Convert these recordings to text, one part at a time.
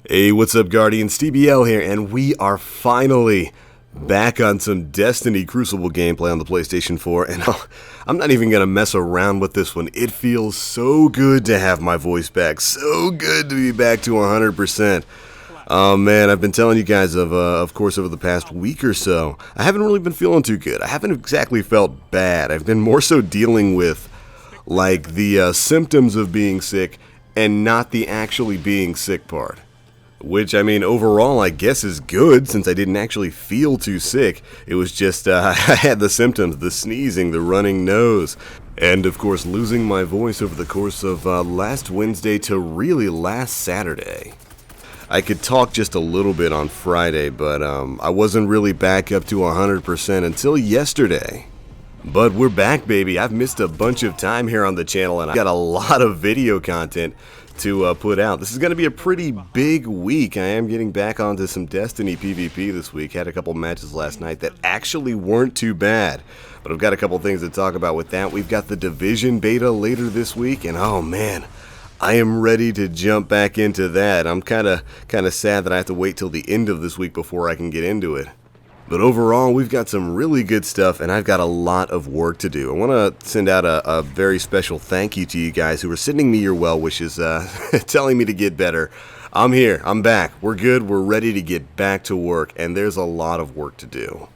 Hey, what's up, Guardians? TBL here, and we are finally back on some Destiny Crucible gameplay on the PlayStation 4, and I'm not even going to mess around with this one. It feels so good to have my voice back, so good to be back to 100%. Oh man, I've been telling you guys, of course, over the past week or so, I haven't really been feeling too good. I haven't exactly felt bad. I've been more so dealing with, like, the symptoms of being sick and not the actually being sick part. Which, I mean, overall, I guess is good, since I didn't actually feel too sick. It was just, I had the symptoms, the sneezing, the running nose, and, of course, losing my voice over the course of last Wednesday to really last Saturday. I could talk just a little bit on Friday, but I wasn't really back up to 100% until yesterday. But we're back, baby. I've missed a bunch of time here on the channel, and I've got a lot of video content to put out. This is going to be a pretty big week. I am getting back onto some Destiny PvP this week. Had a couple matches last night that actually weren't too bad. But I've got a couple things to talk about with that. We've got the Division beta later this week, and oh man, I am ready to jump back into that. I'm kind of sad that I have to wait till the end of this week before I can get into it. But overall, we've got some really good stuff, and I've got a lot of work to do. I want to send out a very special thank you to you guys who are sending me your well wishes, telling me to get better. I'm here. I'm back. We're good. We're ready to get back to work, and there's a lot of work to do.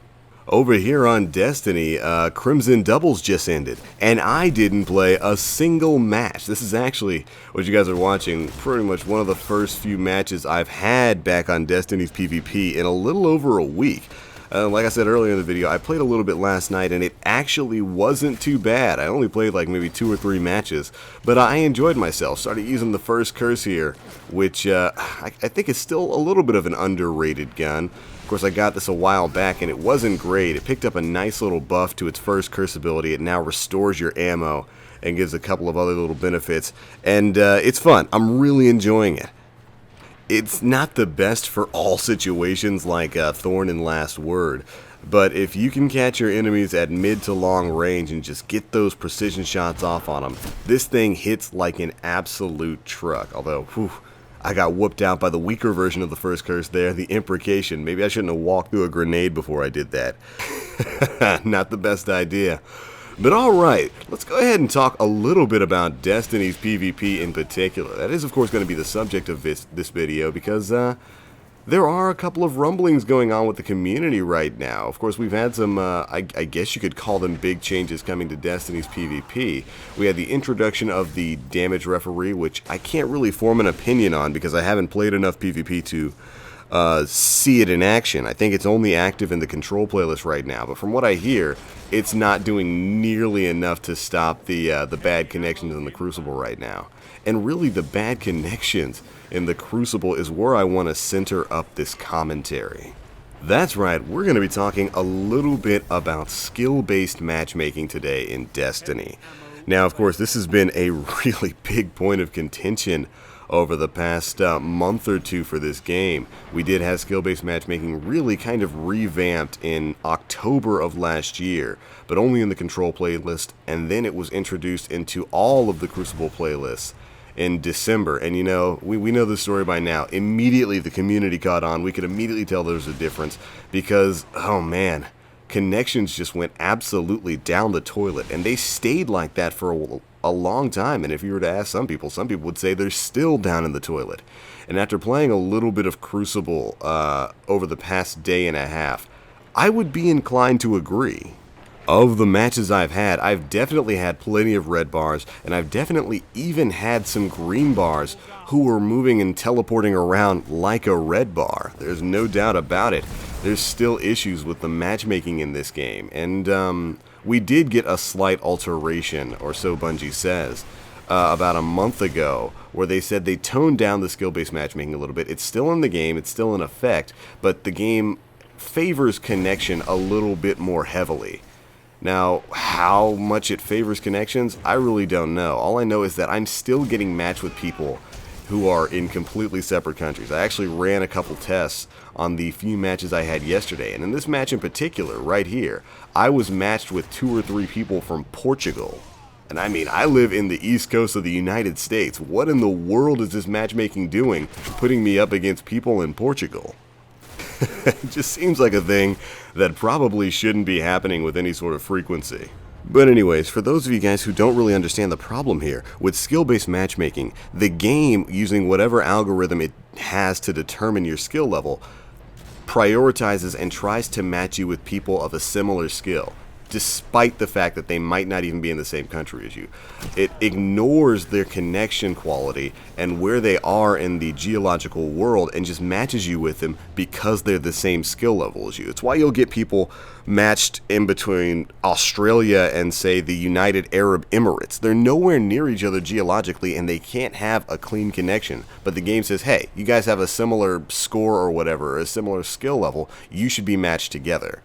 Over here on Destiny, Crimson Doubles just ended, and I didn't play a single match. This is actually, what you guys are watching, pretty much one of the first few matches I've had back on Destiny's PvP in a little over a week. Like I said earlier in the video, I played a little bit last night, and it actually wasn't too bad. I only played like maybe 2 or 3 matches, but I enjoyed myself. Started using the first curse here, which I think is still a little bit of an underrated gun. Of course, I got this a while back, and it wasn't great. It picked up a nice little buff to its first curse ability. It now restores your ammo and gives a couple of other little benefits, and it's fun. I'm really enjoying it. It's not the best for all situations like Thorn and Last Word, but if you can catch your enemies at mid to long range and just get those precision shots off on them, this thing hits like an absolute truck. Although, whew, I got whooped out by the weaker version of the first curse there, the Imprecation. Maybe I shouldn't have walked through a grenade before I did that. Not the best idea. But alright, let's go ahead and talk a little bit about Destiny's PvP in particular. That is, of course, going to be the subject of this video, because there are a couple of rumblings going on with the community right now. Of course, we've had some, I guess you could call them big changes coming to Destiny's PvP. We had the introduction of the damage referee, which I can't really form an opinion on because I haven't played enough PvP to see it in action. I think it's only active in the control playlist right now, but from what I hear, it's not doing nearly enough to stop the bad connections in the Crucible right now. And really, the bad connections in the Crucible is where I want to center up this commentary. That's right, we're going to be talking a little bit about skill-based matchmaking today in Destiny. Now, of course, this has been a really big point of contention over the past month or two for this game. We did have skill-based matchmaking really kind of revamped in October of last year, but only in the control playlist, and then it was introduced into all of the Crucible playlists in December. And you know, we know the story by now. Immediately the community caught on. We could immediately tell there was a difference because, oh man, connections just went absolutely down the toilet, and they stayed like that for a long time. And if you were to ask some people would say they're still down in the toilet. And after playing a little bit of Crucible over the past day and a half, I would be inclined to agree. Of the matches I've definitely had plenty of red bars, and I've definitely even had some green bars who were moving and teleporting around like a red bar. There's no doubt about it. There's still issues with the matchmaking in this game, and we did get a slight alteration, or so Bungie says, about a month ago, where they said they toned down the skill-based matchmaking a little bit. It's still in the game, it's still in effect, but the game favors connection a little bit more heavily. Now, how much it favors connections, I really don't know. All I know is that I'm still getting matched with people who are in completely separate countries. I actually ran a couple tests on the few matches I had yesterday, and in this match in particular, right here, I was matched with 2 or 3 people from Portugal. And I mean, I live in the East Coast of the United States. What in the world is this matchmaking doing, putting me up against people in Portugal? It just seems like a thing that probably shouldn't be happening with any sort of frequency. But anyways, for those of you guys who don't really understand the problem here, with skill-based matchmaking, the game, using whatever algorithm it has to determine your skill level, prioritizes and tries to match you with people of a similar skill, despite the fact that they might not even be in the same country as you. It ignores their connection quality and where they are in the geological world and just matches you with them because they're the same skill level as you. It's why you'll get people matched in between Australia and, say, the United Arab Emirates. They're nowhere near each other geologically and they can't have a clean connection. But the game says, hey, you guys have a similar score or whatever, a similar skill level, you should be matched together.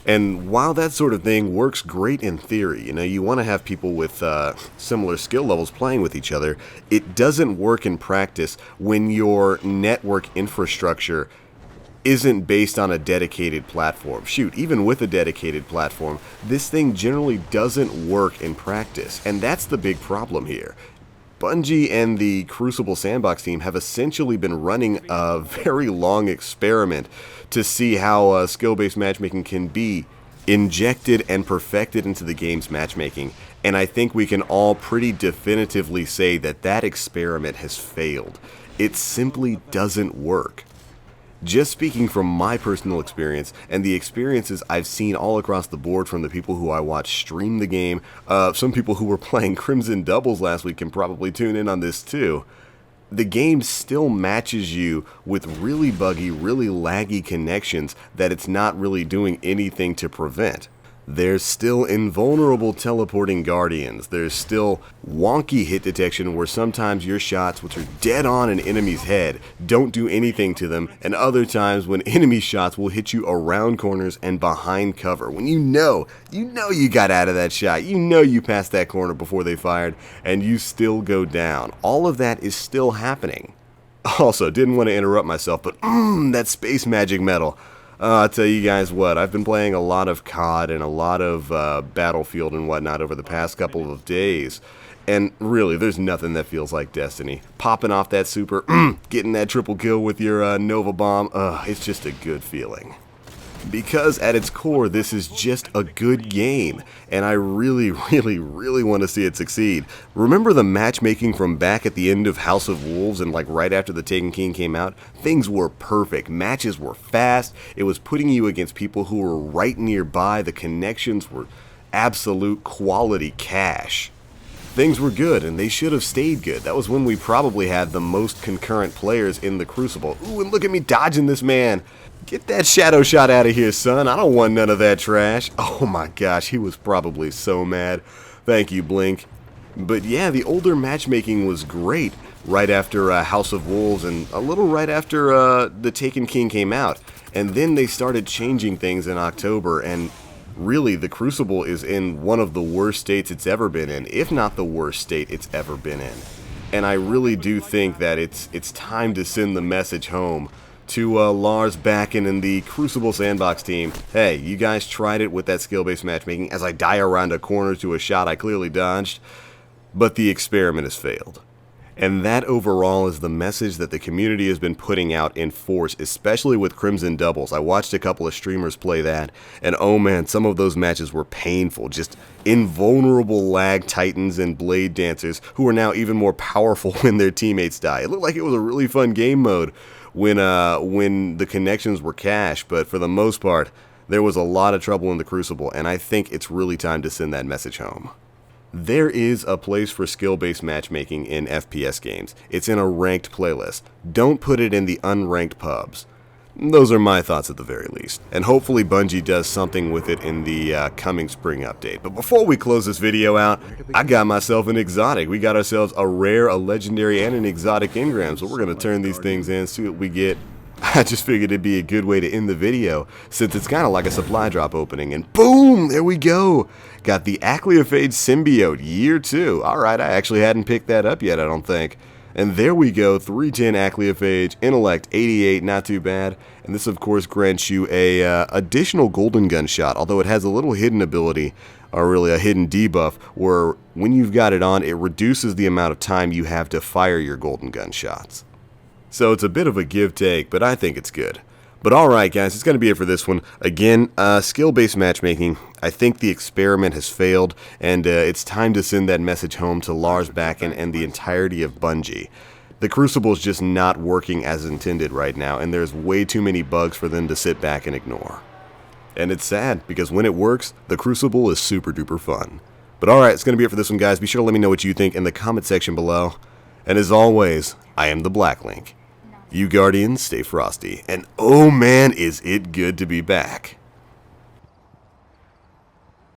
And while that sort of thing works great in theory, you know, you want to have people with similar skill levels playing with each other, it doesn't work in practice when your network infrastructure isn't based on a dedicated platform. Shoot, even with a dedicated platform, this thing generally doesn't work in practice, and that's the big problem here. Bungie and the Crucible Sandbox team have essentially been running a very long experiment to see how skill-based matchmaking can be injected and perfected into the game's matchmaking, and I think we can all pretty definitively say that that experiment has failed. It simply doesn't work. Just speaking from my personal experience and the experiences I've seen all across the board from the people who I watch stream the game, some people who were playing Crimson Doubles last week can probably tune in on this too. The game still matches you with really buggy, really laggy connections that it's not really doing anything to prevent. There's still invulnerable teleporting guardians. There's still wonky hit detection where sometimes your shots, which are dead on an enemy's head, don't do anything to them, and other times when enemy shots will hit you around corners and behind cover. When you know you got out of that shot, you know you passed that corner before they fired, and you still go down. All of that is still happening. Also, didn't want to interrupt myself, but that space magic medal. I'll tell you guys what, I've been playing a lot of COD and a lot of Battlefield and whatnot over the past couple of days, and really, there's nothing that feels like Destiny. Popping off that super, getting that triple kill with your Nova Bomb, it's just a good feeling. Because at its core, this is just a good game, and I really want to see it succeed. Remember the matchmaking from back at the end of House of Wolves and like right after the Taken King came out? Things were perfect, matches were fast, it was putting you against people who were right nearby, the connections were absolute quality cash. Things were good, and they should have stayed good. That was when we probably had the most concurrent players in the Crucible. Ooh, and look at me dodging this man. Get that shadow shot out of here, son. I don't want none of that trash. Oh my gosh, he was probably so mad. Thank you, Blink. But yeah, the older matchmaking was great right after House of Wolves and a little right after the Taken King came out. And then they started changing things in October, and really, the Crucible is in one of the worst states it's ever been in, if not the worst state it's ever been in. And I really do think that it's time to send the message home to Lars Bakken and the Crucible Sandbox team. Hey, you guys tried it with that skill-based matchmaking as I die around a corner to a shot I clearly dodged, but the experiment has failed. And that overall is the message that the community has been putting out in force, especially with Crimson Doubles. I watched a couple of streamers play that, and oh man, some of those matches were painful. Just invulnerable lag titans and blade dancers who are now even more powerful when their teammates die. It looked like it was a really fun game mode when the connections were cash, but for the most part, there was a lot of trouble in the Crucible, and I think it's really time to send that message home. There is a place for skill-based matchmaking in FPS games. It's in a ranked playlist. Don't put it in the unranked pubs. Those are my thoughts at the very least. And hopefully Bungie does something with it in the coming spring update. But before we close this video out, I got myself an exotic. We got ourselves a rare, a legendary, and an exotic engram. So we're going to turn these things in, see what we get. I just figured it'd be a good way to end the video, since it's kind of like a supply drop opening. And boom, there we go. Got the ACHLYOPHAGE Symbiote Year 2. Alright, I actually hadn't picked that up yet, I don't think. And there we go, 310 ACHLYOPHAGE, Intellect 88, not too bad. And this of course grants you a additional golden gun shot, although it has a little hidden ability, or really a hidden debuff, where when you've got it on, it reduces the amount of time you have to fire your golden gun shots. So it's a bit of a give-take, but I think it's good. But alright guys, it's going to be it for this one. Again, skill-based matchmaking. I think the experiment has failed, and it's time to send that message home to Lars Bakken and the entirety of Bungie. The Crucible is just not working as intended right now, and there's way too many bugs for them to sit back and ignore. And it's sad, because when it works, the Crucible is super duper fun. But alright, it's going to be it for this one guys. Be sure to let me know what you think in the comment section below. And as always, I am the Black Link. You Guardians, stay frosty, and oh man, is it good to be back.